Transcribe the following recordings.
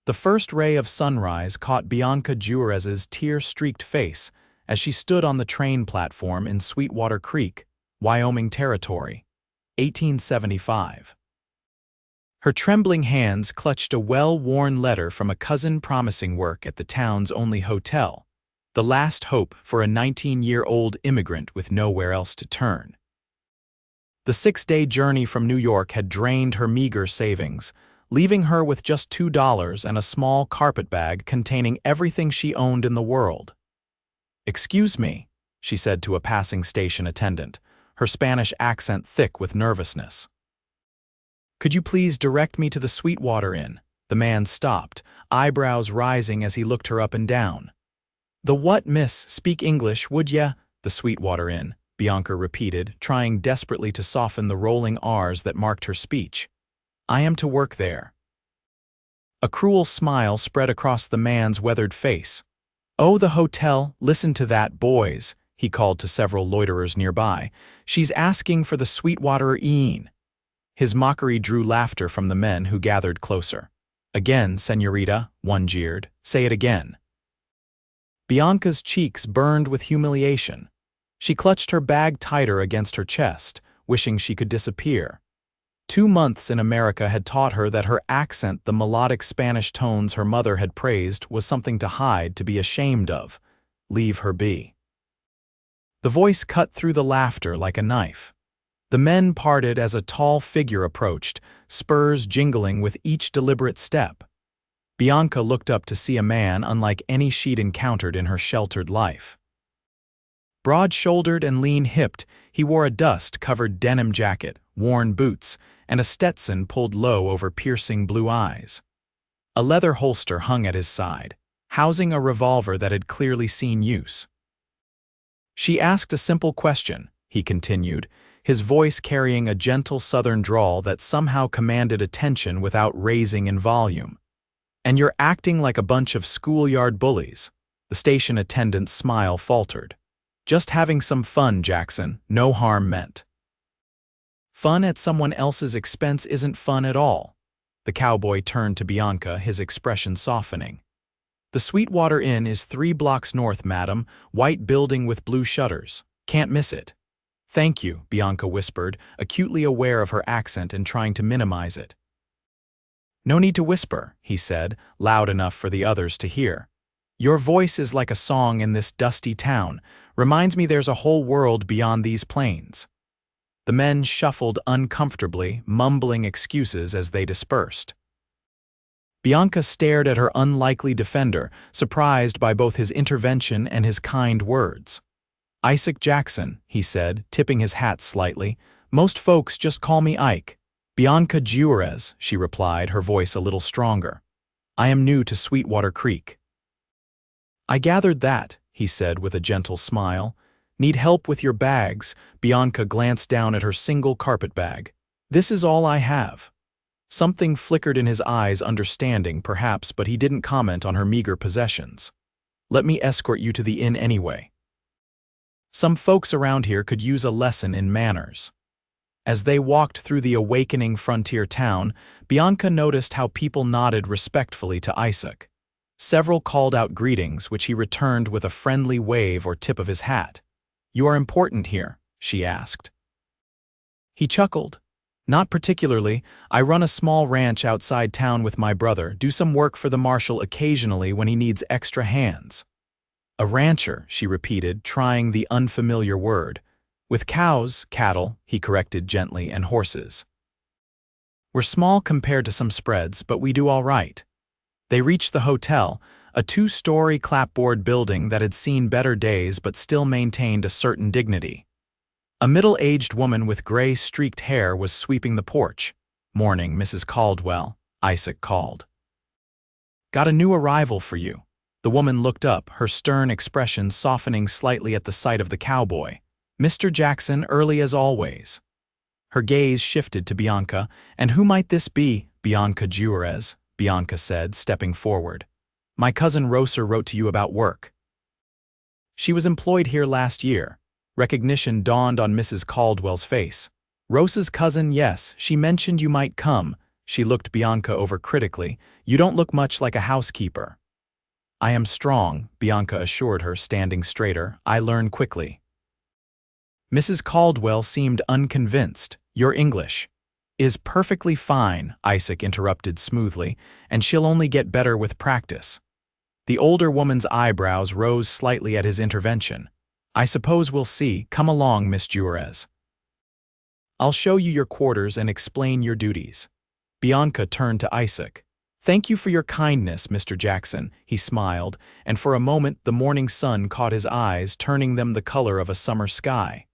The first ray of sunrise caught Bianca Juarez's tear-streaked face as she stood on the train platform in Sweetwater Creek, Wyoming Territory, 1875. Her trembling hands clutched a well-worn letter from a cousin promising work at the town's only hotel, the last hope for a 19-year-old immigrant with nowhere else to turn. The 6-day journey from New York had drained her meager savings, leaving her with just $2 and a small carpet bag containing everything she owned in the world. "Excuse me," she said to a passing station attendant, her Spanish accent thick with nervousness. "Could you please direct me to the Sweetwater Inn?" The man stopped, eyebrows rising as he looked her up and down. "The what, miss? Speak English, would ya?" "The Sweetwater Inn," Bianca repeated, trying desperately to soften the rolling R's that marked her speech. "I am to work there." A cruel smile spread across the man's weathered face. "Oh, the hotel, listen to that, boys," he called to several loiterers nearby. "She's asking for the Sweetwater Inn." His mockery drew laughter from the men who gathered closer. "Again, señorita," one jeered. "Say it again." Bianca's cheeks burned with humiliation. She clutched her bag tighter against her chest, wishing she could disappear. 2 months in America had taught her that her accent, the melodic Spanish tones her mother had praised, was something to hide, to be ashamed of. Leave her be. The voice cut through the laughter like a knife. The men parted as a tall figure approached, spurs jingling with each deliberate step. Bianca looked up to see a man unlike any she'd encountered in her sheltered life. Broad-shouldered and lean-hipped, he wore a dust-covered denim jacket, worn boots, and a Stetson pulled low over piercing blue eyes. A leather holster hung at his side, housing a revolver that had clearly seen use. "She asked a simple question," he continued, his voice carrying a gentle southern drawl that somehow commanded attention without raising in volume. "And you're acting like a bunch of schoolyard bullies." The station attendant's smile faltered. "Just having some fun, Jackson, no harm meant." "Fun at someone else's expense isn't fun at all." The cowboy turned to Bianca, his expression softening. "The Sweetwater Inn is 3 blocks north, madam, white building with blue shutters. Can't miss it." "Thank you," Bianca whispered, acutely aware of her accent and trying to minimize it. "No need to whisper," he said, loud enough for the others to hear. "Your voice is like a song in this dusty town, reminds me there's a whole world beyond these plains." The men shuffled uncomfortably, mumbling excuses as they dispersed. Bianca stared at her unlikely defender, surprised by both his intervention and his kind words. "Isaac Jackson," he said, tipping his hat slightly. "Most folks just call me Ike." "Bianca Juarez," she replied, her voice a little stronger. "I am new to Sweetwater Creek." "I gathered that," he said with a gentle smile. "Need help with your bags?" Bianca glanced down at her single carpet bag. "This is all I have." Something flickered in his eyes, understanding, perhaps, but he didn't comment on her meager possessions. "Let me escort you to the inn anyway. Some folks around here could use a lesson in manners." As they walked through the awakening frontier town, Bianca noticed how people nodded respectfully to Isaac. Several called out greetings, which he returned with a friendly wave or tip of his hat. "You are important here?" she asked. He chuckled. "Not particularly. I run a small ranch outside town with my brother, do some work for the marshal occasionally when he needs extra hands." "A rancher," she repeated, trying the unfamiliar word. "With cows, cattle," he corrected gently, "and horses. We're small compared to some spreads, but we do all right." They reached the hotel, a 2-story clapboard building that had seen better days but still maintained a certain dignity. A middle-aged woman with gray-streaked hair was sweeping the porch. "Morning, Mrs. Caldwell," Isaac called. "Got a new arrival for you." The woman looked up, her stern expression softening slightly at the sight of the cowboy. "Mr. Jackson, early as always." Her gaze shifted to Bianca. "And who might this be?" "Bianca Juarez," Bianca said, stepping forward. "My cousin Rosa wrote to you about work. She was employed here last year." Recognition dawned on Mrs. Caldwell's face. "Rosa's cousin, yes, she mentioned you might come. She looked Bianca over critically. "You don't look much like a housekeeper." "I am strong," Bianca assured her, standing straighter. "I learn quickly." Mrs. Caldwell seemed unconvinced. "Your English is perfectly fine," Isaac interrupted smoothly, "and she'll only get better with practice." The older woman's eyebrows rose slightly at his intervention. "I suppose we'll see. Come along, Miss Juarez. I'll show you your quarters and explain your duties." Bianca turned to Isaac. "Thank you for your kindness, Mr. Jackson," he smiled, and for a moment the morning sun caught his eyes, turning them the color of a summer sky.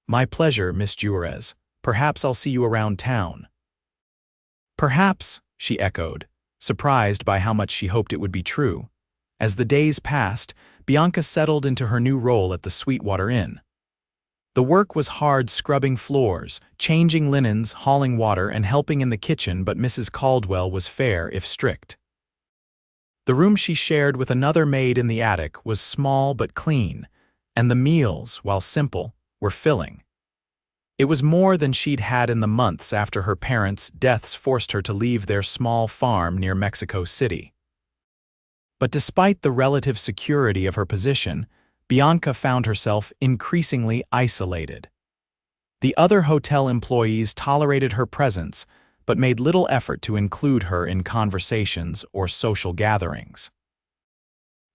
"My pleasure, Miss Juarez. Perhaps I'll see you around town." "Perhaps," she echoed, surprised by how much she hoped it would be true. As the days passed, Bianca settled into her new role at the Sweetwater Inn. The work was hard, scrubbing floors, changing linens, hauling water, and helping in the kitchen, but Mrs. Caldwell was fair if strict. The room she shared with another maid in the attic was small but clean, and the meals, while simple, were filling. It was more than she'd had in the months after her parents' deaths forced her to leave their small farm near Mexico City. But despite the relative security of her position, Bianca found herself increasingly isolated. The other hotel employees tolerated her presence, but made little effort to include her in conversations or social gatherings.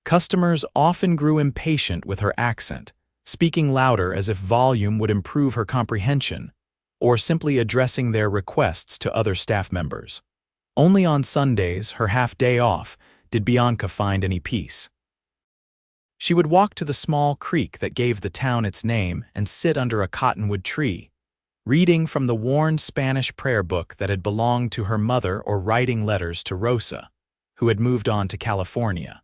Customers often grew impatient with her accent, speaking louder as if volume would improve her comprehension, or simply addressing their requests to other staff members. Only on Sundays, her half-day off, did Bianca find any peace. She would walk to the small creek that gave the town its name and sit under a cottonwood tree, reading from the worn Spanish prayer book that had belonged to her mother or writing letters to Rosa, who had moved on to California.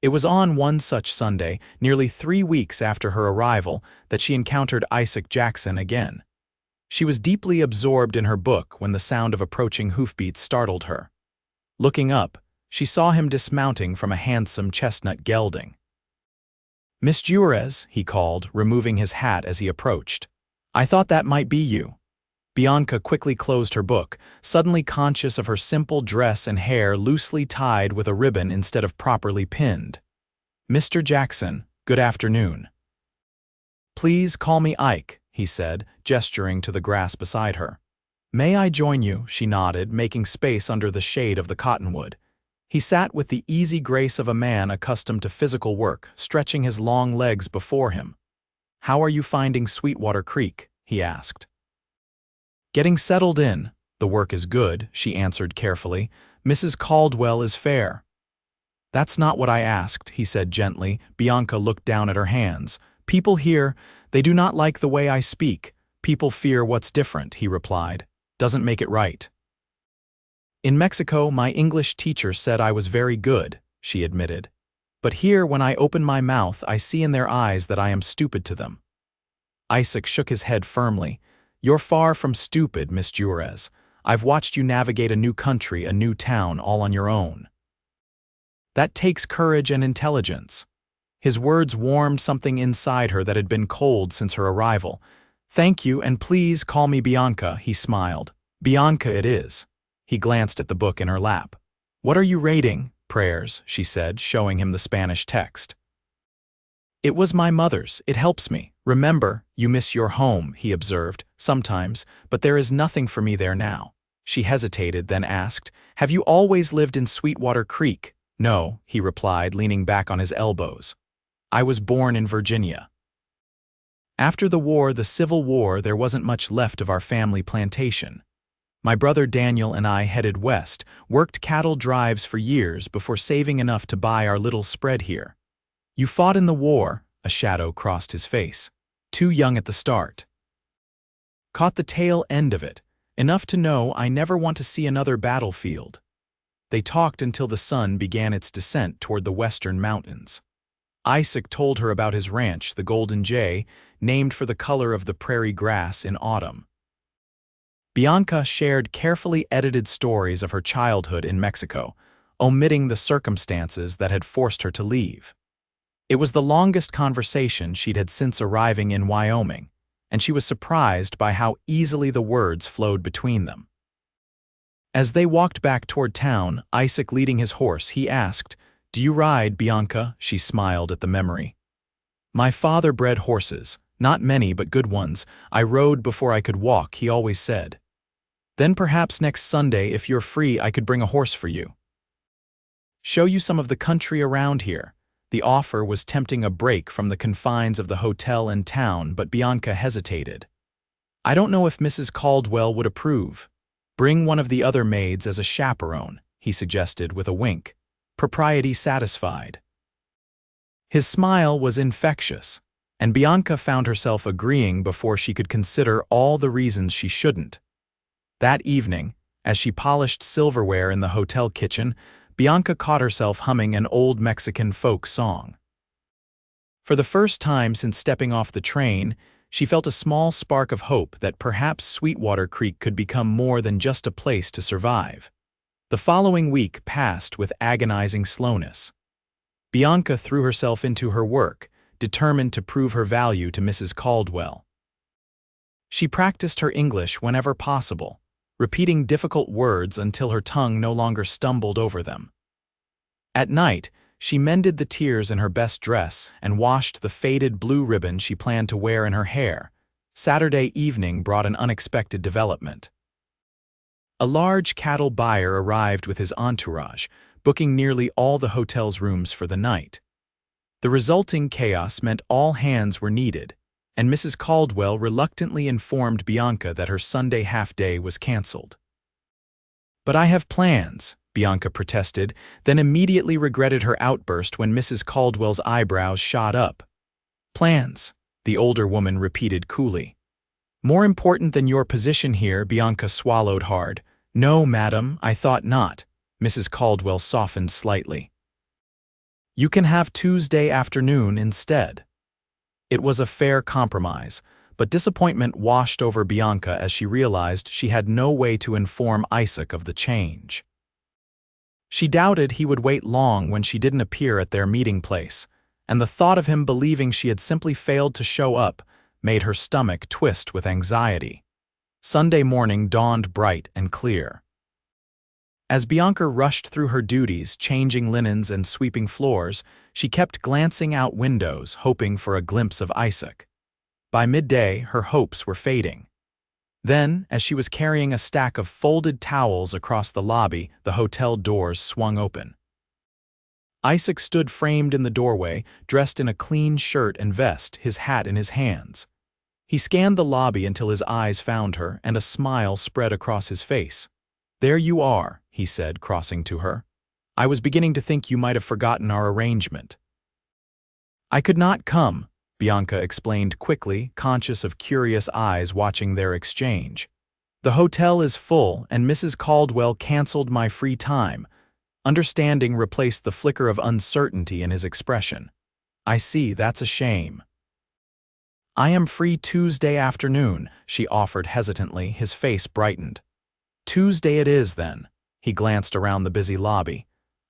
It was on one such Sunday, nearly 3 weeks after her arrival, that she encountered Isaac Jackson again. She was deeply absorbed in her book when the sound of approaching hoofbeats startled her. Looking up, she saw him dismounting from a handsome chestnut gelding. "Miss Juarez," he called, removing his hat as he approached. "I thought that might be you." Bianca quickly closed her book, suddenly conscious of her simple dress and hair loosely tied with a ribbon instead of properly pinned. "Mr. Jackson, good afternoon." "Please call me Ike," he said, gesturing to the grass beside her. "May I join you?" she nodded, making space under the shade of the cottonwood. He sat with the easy grace of a man accustomed to physical work, stretching his long legs before him. "How are you finding Sweetwater Creek?" he asked. "Getting settled in. The work is good," she answered carefully. "Mrs. Caldwell is fair." "That's not what I asked," he said gently. Bianca looked down at her hands. "People here, they do not like the way I speak. People fear what's different," he replied. "Doesn't make it right." "In Mexico, my English teacher said I was very good," she admitted. "But here, when I open my mouth, I see in their eyes that I am stupid to them." Isaac shook his head firmly. "You're far from stupid, Miss Juarez. I've watched you navigate a new country, a new town, all on your own. That takes courage and intelligence." His words warmed something inside her that had been cold since her arrival. "Thank you, and please call me Bianca," he smiled. "Bianca it is." He glanced at the book in her lap. "What are you reading?" "Prayers," she said, showing him the Spanish text. "It was my mother's. It helps me." "Remember, you miss your home," he observed. "Sometimes, but there is nothing for me there now." She hesitated, then asked, "Have you always lived in Sweetwater Creek?" "No," he replied, leaning back on his elbows. "I was born in Virginia. After the war, the Civil War, there wasn't much left of our family plantation. My brother Daniel and I headed west, worked cattle drives for years before saving enough to buy our little spread here." "You fought in the war," a shadow crossed his face. "Too young at the start." "Caught the tail end of it, enough to know I never want to see another battlefield." They talked until the sun began its descent toward the western mountains. Isaac told her about his ranch, the Golden Jay, named for the color of the prairie grass in autumn. Bianca shared carefully edited stories of her childhood in Mexico, omitting the circumstances that had forced her to leave. It was the longest conversation she'd had since arriving in Wyoming, and she was surprised by how easily the words flowed between them. As they walked back toward town, Isaac leading his horse, he asked, "Do you ride, Bianca?" She smiled at the memory. "My father bred horses, not many but good ones. I rode before I could walk," he always said. "Then perhaps next Sunday, if you're free, I could bring a horse for you. Show you some of the country around here." The offer was tempting a break from the confines of the hotel and town, but Bianca hesitated. "I don't know if Mrs. Caldwell would approve." "Bring one of the other maids as a chaperone," he suggested with a wink. Propriety satisfied. His smile was infectious, and Bianca found herself agreeing before she could consider all the reasons she shouldn't. That evening, as she polished silverware in the hotel kitchen, Bianca caught herself humming an old Mexican folk song. For the first time since stepping off the train, she felt a small spark of hope that perhaps Sweetwater Creek could become more than just a place to survive. The following week passed with agonizing slowness. Bianca threw herself into her work, determined to prove her value to Mrs. Caldwell. She practiced her English whenever possible, repeating difficult words until her tongue no longer stumbled over them. At night, she mended the tears in her best dress and washed the faded blue ribbon she planned to wear in her hair. Saturday evening brought an unexpected development. A large cattle buyer arrived with his entourage, booking nearly all the hotel's rooms for the night. The resulting chaos meant all hands were needed, and Mrs. Caldwell reluctantly informed Bianca that her Sunday half-day was canceled. "But I have plans," Bianca protested, then immediately regretted her outburst when Mrs. Caldwell's eyebrows shot up. "Plans," the older woman repeated coolly. "More important than your position here," Bianca swallowed hard. "No, madam, I thought not." Mrs. Caldwell softened slightly. "You can have Tuesday afternoon instead." It was a fair compromise, but disappointment washed over Bianca as she realized she had no way to inform Isaac of the change. She doubted he would wait long when she didn't appear at their meeting place, and the thought of him believing she had simply failed to show up made her stomach twist with anxiety. Sunday morning dawned bright and clear. As Bianca rushed through her duties, changing linens and sweeping floors, she kept glancing out windows, hoping for a glimpse of Isaac. By midday, her hopes were fading. Then, as she was carrying a stack of folded towels across the lobby, the hotel doors swung open. Isaac stood framed in the doorway, dressed in a clean shirt and vest, his hat in his hands. He scanned the lobby until his eyes found her, and a smile spread across his face. "There you are," he said, crossing to her. "I was beginning to think you might have forgotten our arrangement." "I could not come," Bianca explained quickly, conscious of curious eyes watching their exchange. "The hotel is full, and Mrs. Caldwell canceled my free time." Understanding replaced the flicker of uncertainty in his expression. "I see, that's a shame." "I am free Tuesday afternoon," she offered hesitantly, his face brightened. "Tuesday it is, then." He glanced around the busy lobby.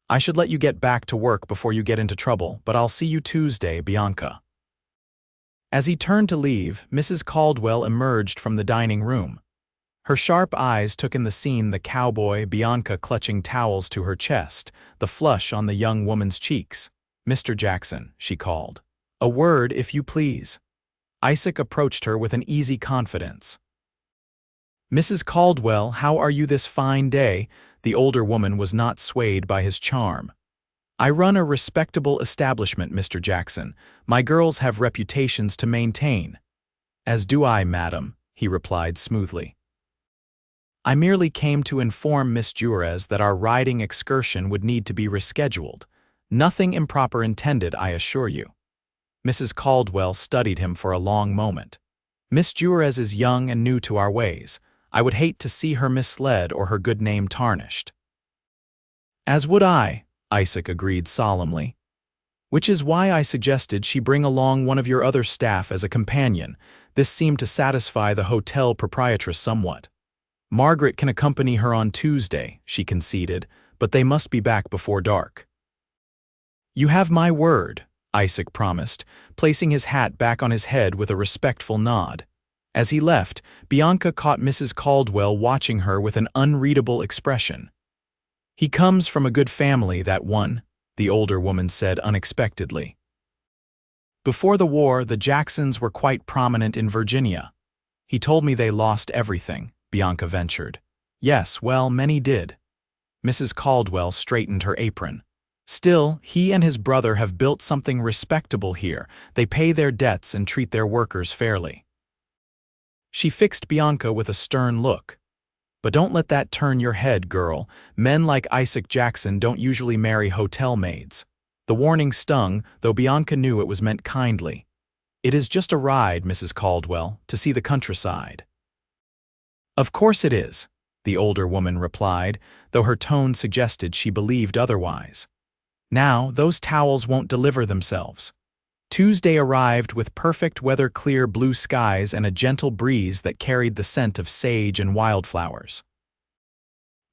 "I should let you get back to work before you get into trouble, but I'll see you Tuesday, Bianca." As he turned to leave, Mrs. Caldwell emerged from the dining room. Her sharp eyes took in the scene, the cowboy, Bianca clutching towels to her chest, the flush on the young woman's cheeks. "Mr. Jackson," she called. "A word, if you please." Isaac approached her with an easy confidence. "Mrs. Caldwell, how are you this fine day?" The older woman was not swayed by his charm. "I run a respectable establishment, Mr. Jackson. My girls have reputations to maintain." "As do I, madam," he replied smoothly. "I merely came to inform Miss Juarez that our riding excursion would need to be rescheduled. Nothing improper intended, I assure you." Mrs. Caldwell studied him for a long moment. "Miss Juarez is young and new to our ways. I would hate to see her misled or her good name tarnished." "As would I," Isaac agreed solemnly. "Which is why I suggested she bring along one of your other staff as a companion." This seemed to satisfy the hotel proprietress somewhat. "Margaret can accompany her on Tuesday," she conceded, "but they must be back before dark." "You have my word," Isaac promised, placing his hat back on his head with a respectful nod. As he left, Bianca caught Mrs. Caldwell watching her with an unreadable expression. "He comes from a good family, that one," the older woman said unexpectedly. "Before the war, the Jacksons were quite prominent in Virginia. He told me they lost everything," Bianca ventured. "Yes, well, many did." Mrs. Caldwell straightened her apron. "Still, he and his brother have built something respectable here. They pay their debts and treat their workers fairly." She fixed Bianca with a stern look. "But don't let that turn your head, girl. Men like Isaac Jackson don't usually marry hotel maids." The warning stung, though Bianca knew it was meant kindly. "It is just a ride, Mrs. Caldwell, to see the countryside." "Of course it is," the older woman replied, though her tone suggested she believed otherwise. "Now, those towels won't deliver themselves." Tuesday arrived with perfect weather-clear blue skies and a gentle breeze that carried the scent of sage and wildflowers.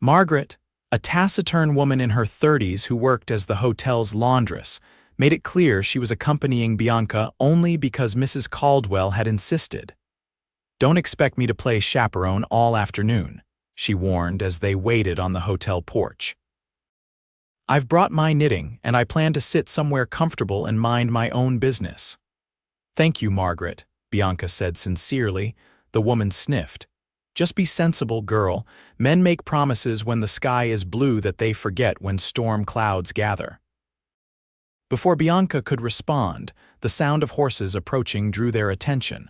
Margaret, a taciturn woman in her 30s who worked as the hotel's laundress, made it clear she was accompanying Bianca only because Mrs. Caldwell had insisted. "Don't expect me to play chaperone all afternoon," she warned as they waited on the hotel porch. "I've brought my knitting, and I plan to sit somewhere comfortable and mind my own business." "Thank you, Margaret," Bianca said sincerely. The woman sniffed. "Just be sensible, girl. Men make promises when the sky is blue that they forget when storm clouds gather." Before Bianca could respond, the sound of horses approaching drew their attention.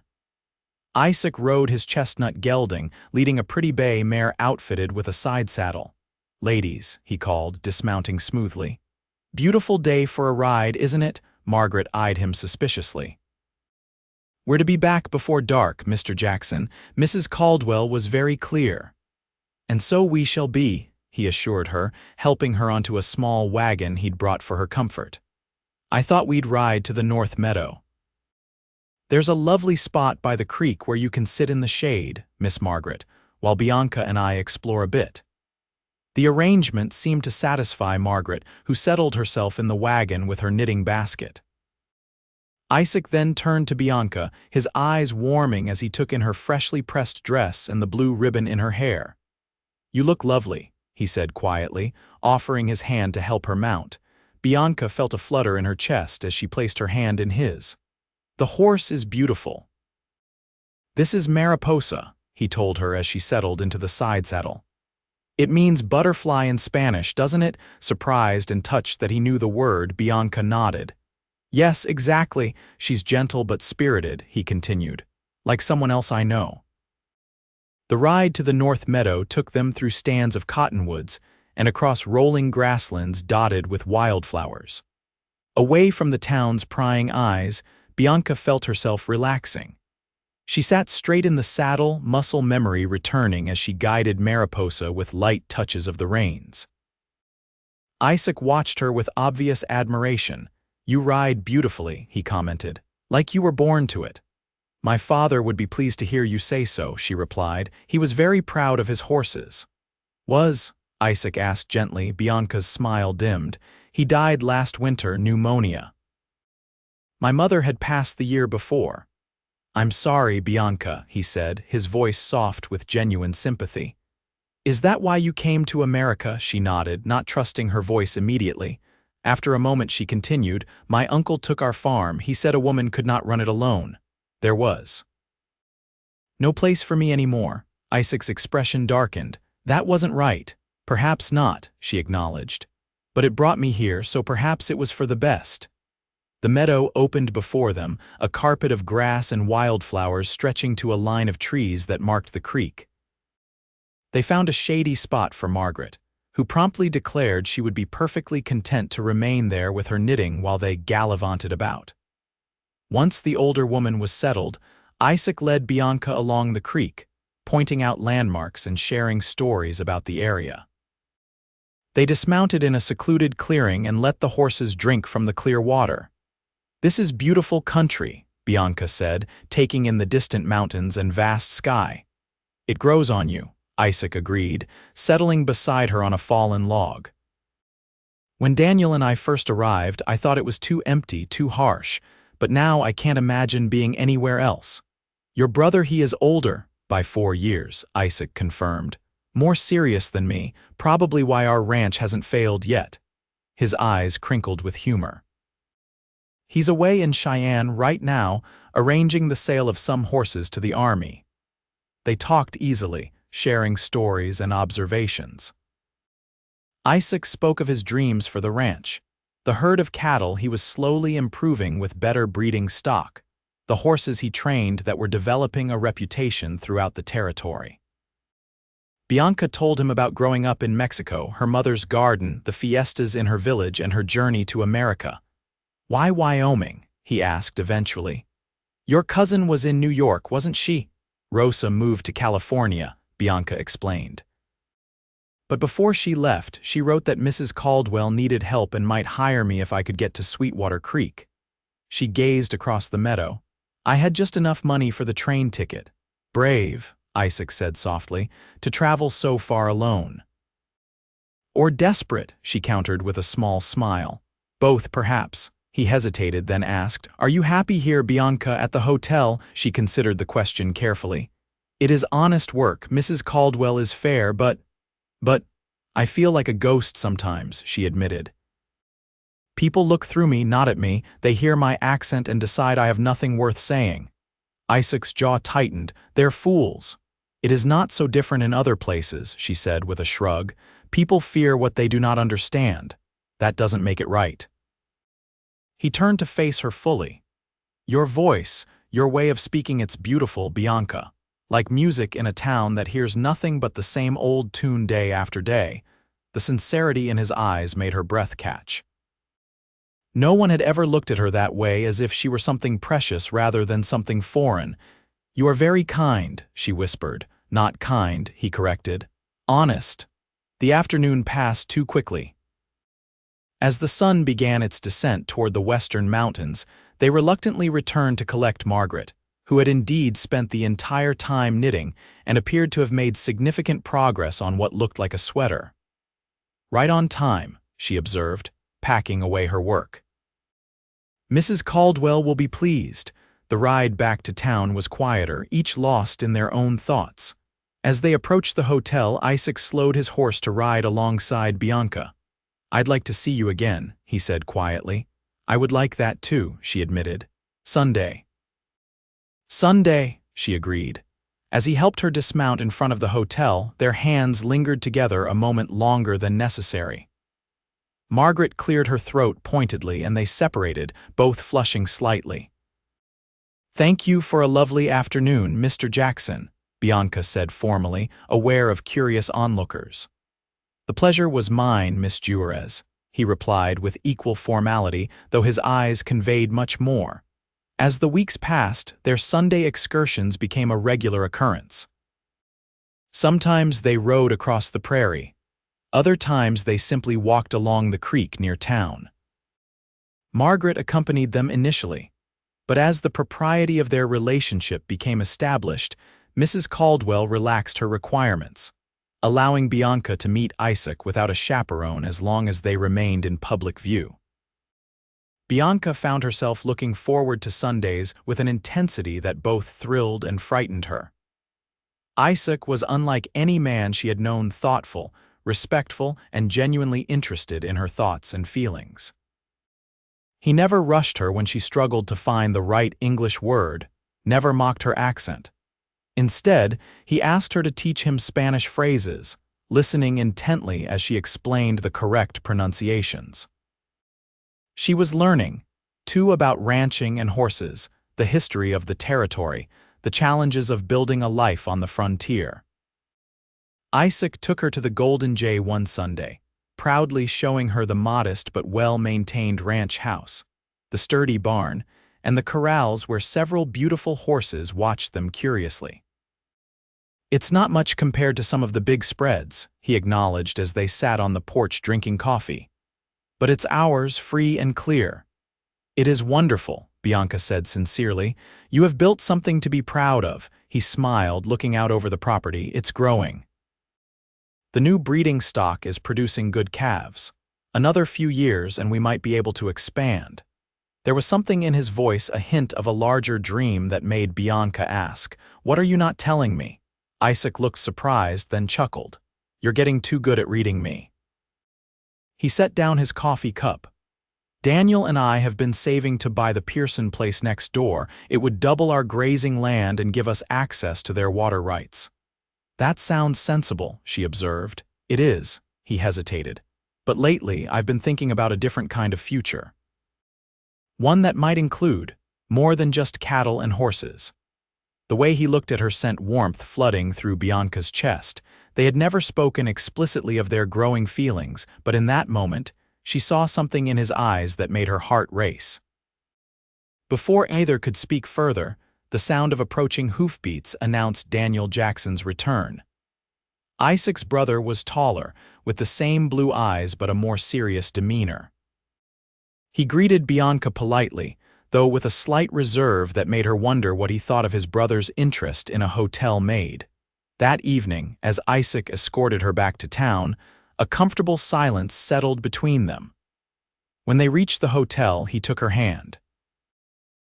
Isaac rode his chestnut gelding, leading a pretty bay mare outfitted with a side saddle. "Ladies," he called, dismounting smoothly. "Beautiful day for a ride, isn't it?" Margaret eyed him suspiciously. "We're to be back before dark, Mr. Jackson." Mrs. Caldwell was very clear. "And so we shall be," he assured her, helping her onto a small wagon he'd brought for her comfort. "I thought we'd ride to the North Meadow." "There's a lovely spot by the creek where you can sit in the shade, Miss Margaret, while Bianca and I explore a bit." The arrangement seemed to satisfy Margaret, who settled herself in the wagon with her knitting basket. Isaac then turned to Bianca, his eyes warming as he took in her freshly pressed dress and the blue ribbon in her hair. "You look lovely," he said quietly, offering his hand to help her mount. Bianca felt a flutter in her chest as she placed her hand in his. "The horse is beautiful." "This is Mariposa," he told her as she settled into the side saddle. "It means butterfly in Spanish, doesn't it?" Surprised and touched that he knew the word, Bianca nodded. "Yes, exactly. She's gentle but spirited," he continued. "Like someone else I know." The ride to the North Meadow took them through stands of cottonwoods and across rolling grasslands dotted with wildflowers. Away from the town's prying eyes, Bianca felt herself relaxing. She sat straight in the saddle, muscle memory returning as she guided Mariposa with light touches of the reins. Isaac watched her with obvious admiration. "You ride beautifully," he commented, "like you were born to it." "My father would be pleased to hear you say so," she replied. "He was very proud of his horses." "Was?" Isaac asked gently. Bianca's smile dimmed. "He died last winter, pneumonia." "My mother had passed the year before." "I'm sorry, Bianca," he said, his voice soft with genuine sympathy. "Is that why you came to America?" She nodded, not trusting her voice immediately. After a moment she continued, "My uncle took our farm. He said a woman could not run it alone. There was no place for me anymore." Isaac's expression darkened. "That wasn't right." "Perhaps not," she acknowledged. "But it brought me here, so perhaps it was for the best." The meadow opened before them, a carpet of grass and wildflowers stretching to a line of trees that marked the creek. They found a shady spot for Margaret, who promptly declared she would be perfectly content to remain there with her knitting while they gallivanted about. Once the older woman was settled, Isaac led Bianca along the creek, pointing out landmarks and sharing stories about the area. They dismounted in a secluded clearing and let the horses drink from the clear water. "This is beautiful country," Bianca said, taking in the distant mountains and vast sky. "It grows on you," Isaac agreed, settling beside her on a fallen log. "When Daniel and I first arrived, I thought it was too empty, too harsh, but now I can't imagine being anywhere else. Your brother, he is older, by 4 years, Isaac confirmed. More serious than me, probably why our ranch hasn't failed yet. His eyes crinkled with humor. He's away in Cheyenne right now, arranging the sale of some horses to the army. They talked easily, sharing stories and observations. Isaac spoke of his dreams for the ranch, the herd of cattle he was slowly improving with better breeding stock, the horses he trained that were developing a reputation throughout the territory. Bianca told him about growing up in Mexico, her mother's garden, the fiestas in her village, and her journey to America. Why Wyoming? He asked eventually. Your cousin was in New York, wasn't she? Rosa moved to California, Bianca explained. But before she left, she wrote that Mrs. Caldwell needed help and might hire me if I could get to Sweetwater Creek. She gazed across the meadow. I had just enough money for the train ticket. Brave, Isaac said softly, to travel so far alone. Or desperate, she countered with a small smile. Both, perhaps. He hesitated, then asked, Are you happy here, Bianca, at the hotel? She considered the question carefully. It is honest work. Mrs. Caldwell is fair, but I feel like a ghost sometimes, she admitted. People look through me, not at me. They hear my accent and decide I have nothing worth saying. Isaac's jaw tightened. They're fools. It is not so different in other places, she said with a shrug. People fear what they do not understand. That doesn't make it right. He turned to face her fully. Your voice, your way of speaking, it's beautiful, Bianca. Like music in a town that hears nothing but the same old tune day after day. The sincerity in his eyes made her breath catch. No one had ever looked at her that way, as if she were something precious rather than something foreign. You are very kind, she whispered. Not kind, he corrected. Honest. The afternoon passed too quickly. As the sun began its descent toward the western mountains, they reluctantly returned to collect Margaret, who had indeed spent the entire time knitting and appeared to have made significant progress on what looked like a sweater. Right on time, she observed, packing away her work. Mrs. Caldwell will be pleased. The ride back to town was quieter, each lost in their own thoughts. As they approached the hotel, Isaac slowed his horse to ride alongside Bianca. I'd like to see you again, he said quietly. I would like that too, she admitted. Sunday. Sunday, she agreed. As he helped her dismount in front of the hotel, their hands lingered together a moment longer than necessary. Margaret cleared her throat pointedly and they separated, both flushing slightly. Thank you for a lovely afternoon, Mr. Jackson, Bianca said formally, aware of curious onlookers. The pleasure was mine, Miss Juarez, he replied with equal formality, though his eyes conveyed much more. As the weeks passed, their Sunday excursions became a regular occurrence. Sometimes they rode across the prairie. Other times they simply walked along the creek near town. Margaret accompanied them initially, but as the propriety of their relationship became established, Mrs. Caldwell relaxed her requirements, allowing Bianca to meet Isaac without a chaperone as long as they remained in public view. Bianca found herself looking forward to Sundays with an intensity that both thrilled and frightened her. Isaac was unlike any man she had known, thoughtful, respectful, and genuinely interested in her thoughts and feelings. He never rushed her when she struggled to find the right English word, never mocked her accent. Instead, he asked her to teach him Spanish phrases, listening intently as she explained the correct pronunciations. She was learning, too, about ranching and horses, the history of the territory, the challenges of building a life on the frontier. Isaac took her to the Golden Jay one Sunday, proudly showing her the modest but well-maintained ranch house, the sturdy barn, and the corrals where several beautiful horses watched them curiously. It's not much compared to some of the big spreads, he acknowledged as they sat on the porch drinking coffee. But it's ours, free and clear. It is wonderful, Bianca said sincerely. You have built something to be proud of. He smiled, looking out over the property. It's growing. The new breeding stock is producing good calves. Another few years and we might be able to expand. There was something in his voice, a hint of a larger dream that made Bianca ask, "What are you not telling me?" Isaac looked surprised, then chuckled. "You're getting too good at reading me." He set down his coffee cup. "Daniel and I have been saving to buy the Pearson place next door. It would double our grazing land and give us access to their water rights." "That sounds sensible," she observed. "It is," he hesitated. "But lately I've been thinking about a different kind of future. One that might include more than just cattle and horses." The way he looked at her sent warmth flooding through Bianca's chest. They had never spoken explicitly of their growing feelings, but in that moment, she saw something in his eyes that made her heart race. Before either could speak further, the sound of approaching hoofbeats announced Daniel Jackson's return. Isaac's brother was taller, with the same blue eyes but a more serious demeanor. He greeted Bianca politely, though with a slight reserve that made her wonder what he thought of his brother's interest in a hotel maid. That evening, as Isaac escorted her back to town, a comfortable silence settled between them. When they reached the hotel, he took her hand.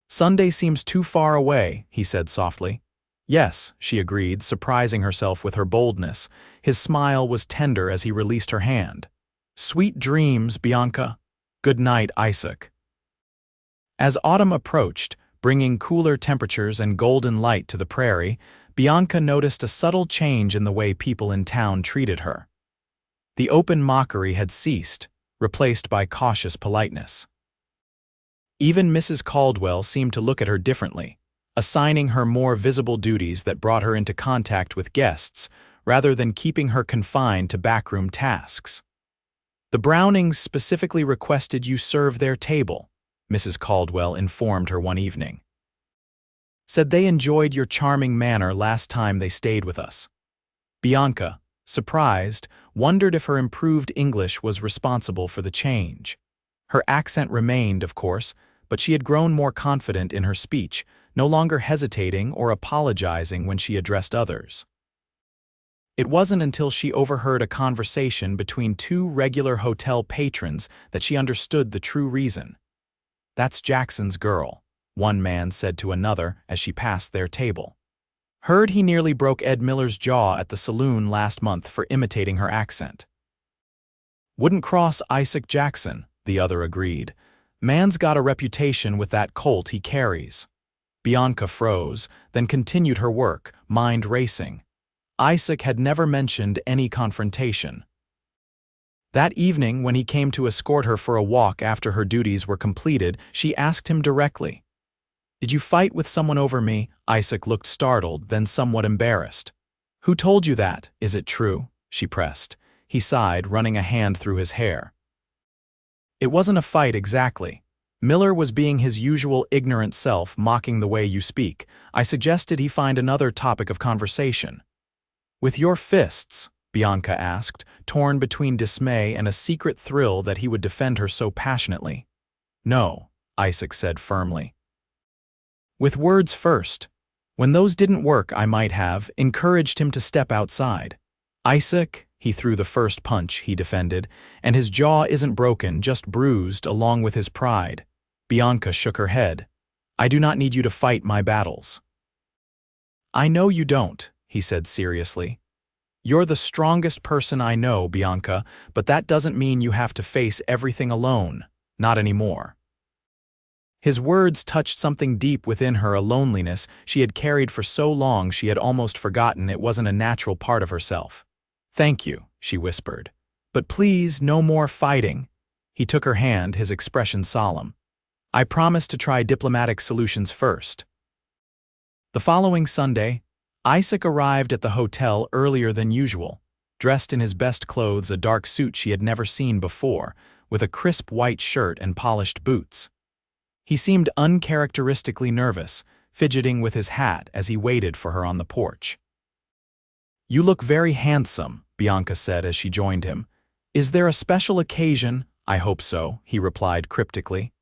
"Sunday seems too far away," he said softly. "Yes," she agreed, surprising herself with her boldness. His smile was tender as he released her hand. "Sweet dreams, Bianca." "Good night, Isaac." As autumn approached, bringing cooler temperatures and golden light to the prairie, Bianca noticed a subtle change in the way people in town treated her. The open mockery had ceased, replaced by cautious politeness. Even Mrs. Caldwell seemed to look at her differently, assigning her more visible duties that brought her into contact with guests, rather than keeping her confined to backroom tasks. "The Brownings specifically requested you serve their table," Mrs. Caldwell informed her one evening. "Said they enjoyed your charming manner last time they stayed with us." Bianca, surprised, wondered if her improved English was responsible for the change. Her accent remained, of course, but she had grown more confident in her speech, no longer hesitating or apologizing when she addressed others. It wasn't until she overheard a conversation between two regular hotel patrons that she understood the true reason. "That's Jackson's girl," one man said to another as she passed their table. "Heard he nearly broke Ed Miller's jaw at the saloon last month for imitating her accent." "Wouldn't cross Isaac Jackson," the other agreed. "Man's got a reputation with that colt he carries." Bianca froze, then continued her work, mind racing. Isaac had never mentioned any confrontation. That evening, when he came to escort her for a walk after her duties were completed, she asked him directly, "Did you fight with someone over me?" Isaac looked startled, then somewhat embarrassed. "Who told you that? Is it true?" she pressed. He sighed, running a hand through his hair. "It wasn't a fight exactly. Miller was being his usual ignorant self, mocking the way you speak. I suggested he find another topic of conversation." "With your fists?" Bianca asked, torn between dismay and a secret thrill that he would defend her so passionately. "No," Isaac said firmly. "With words first. When those didn't work, I might have encouraged him to step outside." "Isaac," he threw the first punch, he defended, "and his jaw isn't broken, just bruised, along with his pride." Bianca shook her head. "I do not need you to fight my battles." "I know you don't," he said seriously. "You're the strongest person I know, Bianca, but that doesn't mean you have to face everything alone. Not anymore." His words touched something deep within her, a loneliness she had carried for so long she had almost forgotten it wasn't a natural part of herself. "Thank you," she whispered. "But please, no more fighting." He took her hand, his expression solemn. "I promise to try diplomatic solutions first." The following Sunday, Isaac arrived at the hotel earlier than usual, dressed in his best clothes, a dark suit she had never seen before, with a crisp white shirt and polished boots. He seemed uncharacteristically nervous, fidgeting with his hat as he waited for her on the porch. "You look very handsome," Bianca said as she joined him. "Is there a special occasion?" "I hope so," he replied cryptically.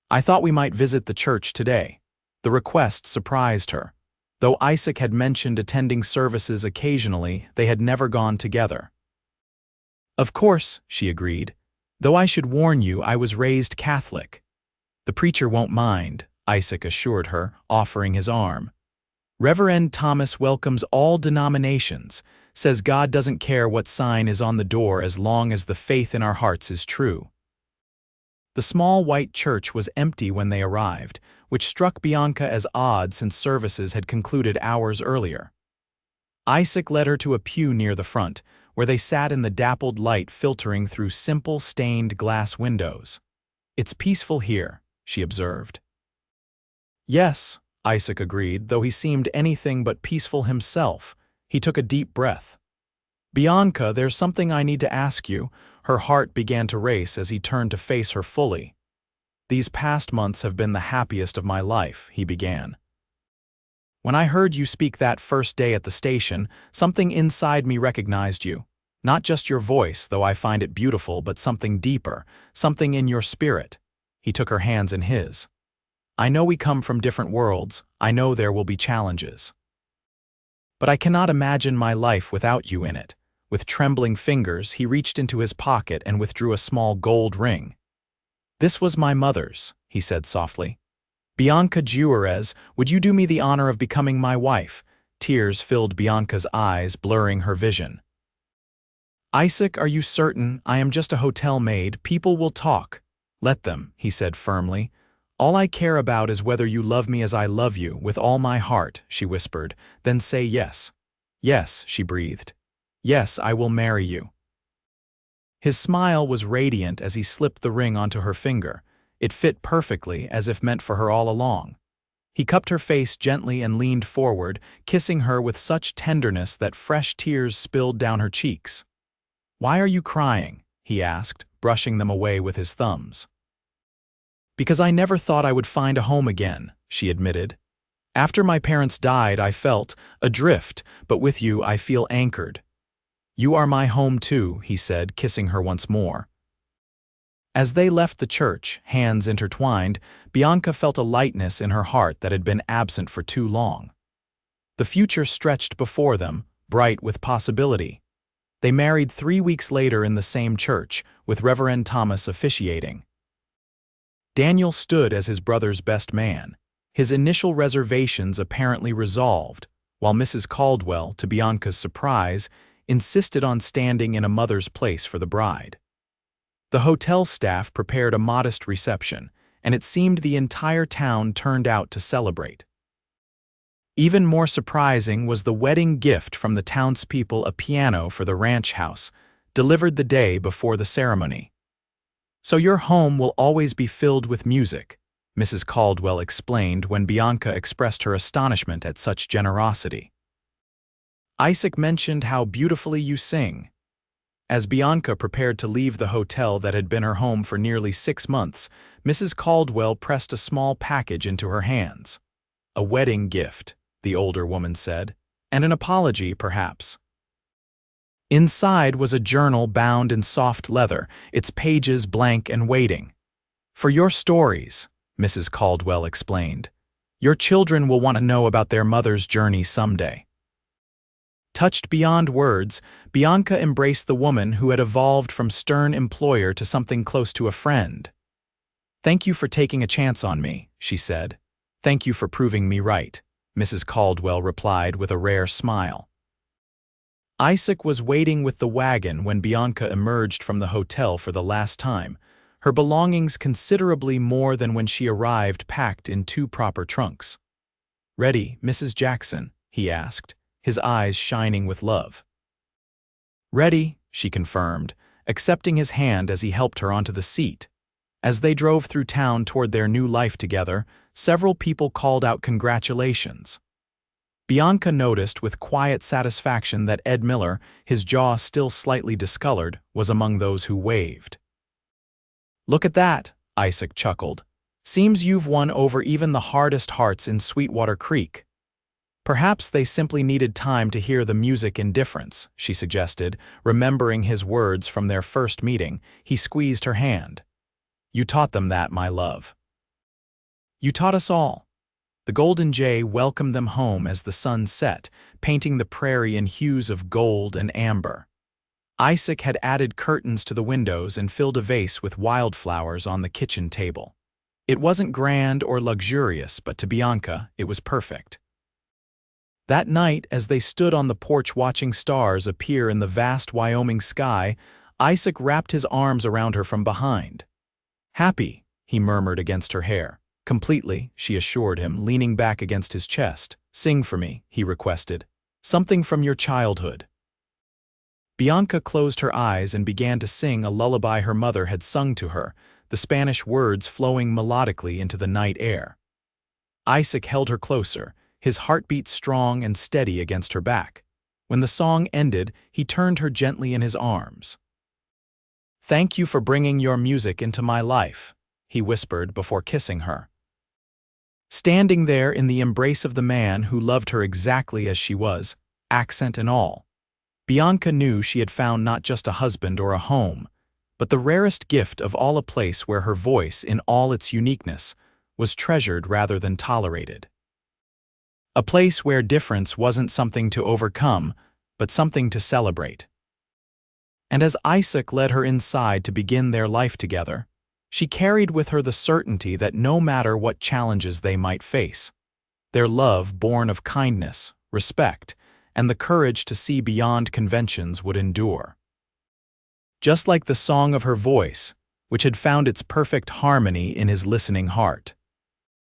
"I thought we might visit the church today." The request surprised her. Though Isaac had mentioned attending services occasionally, they had never gone together. "Of course," she agreed, "though I should warn you I was raised Catholic." The preacher won't mind, Isaac assured her, offering his arm. Reverend Thomas welcomes all denominations, says God doesn't care what sign is on the door as long as the faith in our hearts is true. The small white church was empty when they arrived, which struck Bianca as odd since services had concluded hours earlier. Isaac led her to a pew near the front, where they sat in the dappled light filtering through simple stained glass windows. "It's peaceful here," she observed. "Yes," Isaac agreed, though he seemed anything but peaceful himself. He took a deep breath. "Bianca, there's something I need to ask you." Her heart began to race as he turned to face her fully. "These past months have been the happiest of my life," he began. "When I heard you speak that first day at the station, something inside me recognized you. Not just your voice, though I find it beautiful, but something deeper, something in your spirit." He took her hands in his. "I know we come from different worlds. I know there will be challenges. But I cannot imagine my life without you in it." With trembling fingers, he reached into his pocket and withdrew a small gold ring. "This was my mother's," he said softly. "Bianca Juarez, would you do me the honor of becoming my wife?" Tears filled Bianca's eyes, blurring her vision. "Isaac, are you certain? I am just a hotel maid. People will talk." "Let them," he said firmly. "All I care about is whether you love me as I love you, with all my heart," she whispered. "Then say yes." "Yes," she breathed. "Yes, I will marry you." His smile was radiant as he slipped the ring onto her finger. It fit perfectly, as if meant for her all along. He cupped her face gently and leaned forward, kissing her with such tenderness that fresh tears spilled down her cheeks. "Why are you crying?" he asked, brushing them away with his thumbs. "Because I never thought I would find a home again," she admitted. "After my parents died, I felt adrift, but with you I feel anchored." "You are my home too," he said, kissing her once more. As they left the church, hands intertwined, Bianca felt a lightness in her heart that had been absent for too long. The future stretched before them, bright with possibility. They married 3 weeks later in the same church, with Reverend Thomas officiating. Daniel stood as his brother's best man, his initial reservations apparently resolved, while Mrs. Caldwell, to Bianca's surprise, insisted on standing in a mother's place for the bride. The hotel staff prepared a modest reception, and it seemed the entire town turned out to celebrate. Even more surprising was the wedding gift from the townspeople, a piano for the ranch house, delivered the day before the ceremony. "So your home will always be filled with music," Mrs. Caldwell explained when Bianca expressed her astonishment at such generosity. "Isaac mentioned how beautifully you sing." As Bianca prepared to leave the hotel that had been her home for nearly 6 months, Mrs. Caldwell pressed a small package into her hands. "A wedding gift," the older woman said, "and an apology, perhaps." Inside was a journal bound in soft leather, its pages blank and waiting. "For your stories," Mrs. Caldwell explained. "Your children will want to know about their mother's journey someday." Touched beyond words, Bianca embraced the woman who had evolved from stern employer to something close to a friend. "Thank you for taking a chance on me," she said. "Thank you for proving me right," Mrs. Caldwell replied with a rare smile. Isaac was waiting with the wagon when Bianca emerged from the hotel for the last time, her belongings considerably more than when she arrived, packed in 2 proper trunks. "Ready, Mrs. Jackson?" he asked, his eyes shining with love. "Ready," she confirmed, accepting his hand as he helped her onto the seat. As they drove through town toward their new life together, several people called out congratulations. Bianca noticed with quiet satisfaction that Ed Miller, his jaw still slightly discolored, was among those who waved. "Look at that," Isaac chuckled. "Seems you've won over even the hardest hearts in Sweetwater Creek." "Perhaps they simply needed time to hear the music in difference," she suggested, remembering his words from their first meeting. He squeezed her hand. "You taught them that, my love. You taught us all." The Golden Jay welcomed them home as the sun set, painting the prairie in hues of gold and amber. Isaac had added curtains to the windows and filled a vase with wildflowers on the kitchen table. It wasn't grand or luxurious, but to Bianca, it was perfect. That night, as they stood on the porch watching stars appear in the vast Wyoming sky, Isaac wrapped his arms around her from behind. "Happy," he murmured against her hair. "Completely," she assured him, leaning back against his chest. "Sing for me," he requested. "Something from your childhood." Bianca closed her eyes and began to sing a lullaby her mother had sung to her, the Spanish words flowing melodically into the night air. Isaac held her closer, his heartbeat strong and steady against her back. When the song ended, he turned her gently in his arms. "Thank you for bringing your music into my life," he whispered before kissing her. Standing there in the embrace of the man who loved her exactly as she was, accent and all, Bianca knew she had found not just a husband or a home, but the rarest gift of all, a place where her voice, in all its uniqueness, was treasured rather than tolerated. A place where difference wasn't something to overcome, but something to celebrate. And as Isaac led her inside to begin their life together, she carried with her the certainty that no matter what challenges they might face, their love, born of kindness, respect, and the courage to see beyond conventions, would endure. Just like the song of her voice, which had found its perfect harmony in his listening heart.